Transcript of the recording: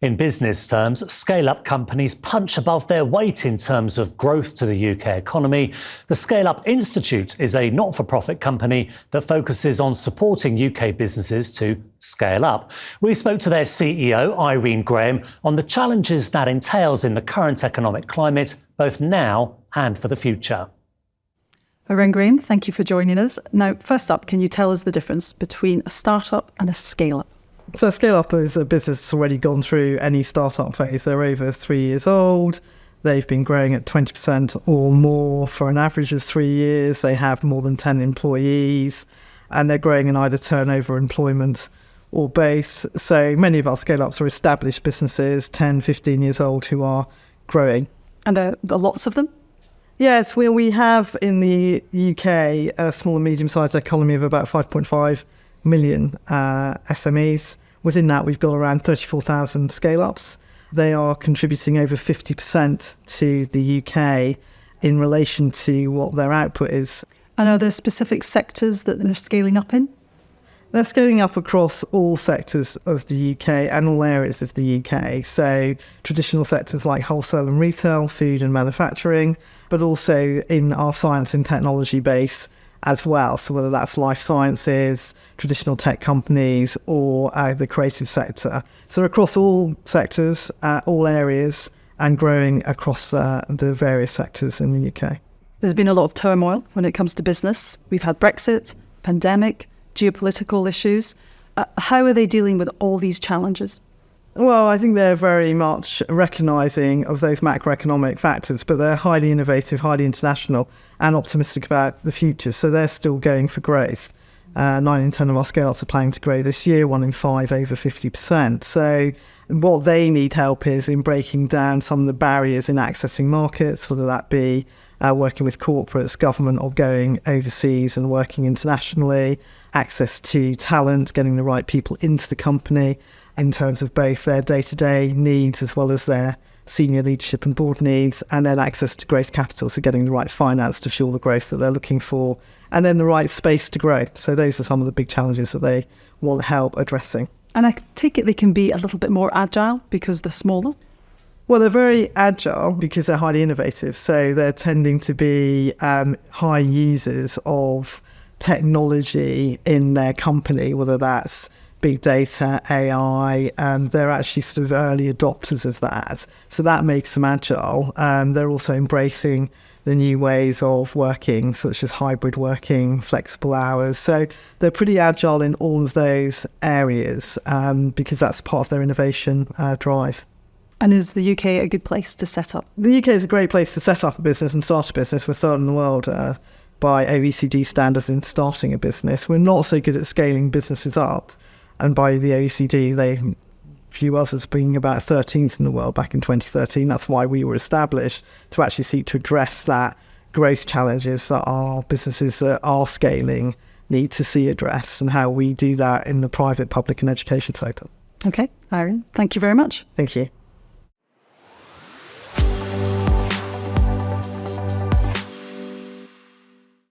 In business terms, scale-up companies punch above their weight in terms of growth to the UK economy. The Scale-Up Institute is a not-for-profit company that focuses on supporting UK businesses to scale up. We spoke to their CEO, Irene Graham, on the challenges that entails in the current economic climate, both now and for the future. Irene Graham, thank you for joining us. Now, first up, can you tell us the difference between a startup and a scale-up? So scale-up is a business that's already gone through any startup phase. They're over 3 years old. They've been growing at 20% or more for an average of 3 years. They have more than 10 employees, and they're growing in either turnover, employment, or both. So many of our scale-ups are established businesses, 10, 15 years old, who are growing. And there are lots of them? Yes, we have in the UK a small and medium-sized economy of about 5.5 million SMEs. Within that, we've got around 34,000 scale-ups. They are contributing over 50% to the UK in relation to what their output is. And are there specific sectors that they're scaling up in? They're scaling up across all sectors of the UK and all areas of the UK. So traditional sectors like wholesale and retail, food and manufacturing, but also in our science and technology base as well. So whether that's life sciences, traditional tech companies, or the creative sector. So across all sectors, all areas, and growing across the various sectors in the UK. There's been a lot of turmoil when it comes to business. We've had Brexit, pandemic, geopolitical issues. How are they dealing with all these challenges? Well, I think they're very much recognising of those macroeconomic factors, but they're highly innovative, highly international and optimistic about the future. So they're still going for growth. 9 in 10 of our scale-ups are planning to grow this year, 1 in 5 over 50%. So what they need help is in breaking down some of the barriers in accessing markets, whether that be working with corporates, government, or going overseas and working internationally, access to talent, getting the right people into the company in terms of both their day-to-day needs as well as their senior leadership and board needs, and then access to growth capital, so getting the right finance to fuel the growth that they're looking for, and then the right space to grow. So those are some of the big challenges that they want help addressing. And I take it they can be a little bit more agile because they're smaller? Well, they're very agile because they're highly innovative. So they're tending to be high users of technology in their company, whether that's big data, AI, they're actually sort of early adopters of that. So that makes them agile. They're also embracing the new ways of working, such as hybrid working, flexible hours. So they're pretty agile in all of those areas because that's part of their innovation drive. And is the UK a good place to set up? The UK is a great place to set up a business and start a business. We're third in the world by OECD standards in starting a business. We're not so good at scaling businesses up. And by the OECD, they view us as being about 13th in the world back in 2013. That's why we were established, to actually seek to address that growth challenges that our businesses that are scaling need to see addressed, and how we do that in the private, public and education sector. Okay, Irene, thank you very much. Thank you.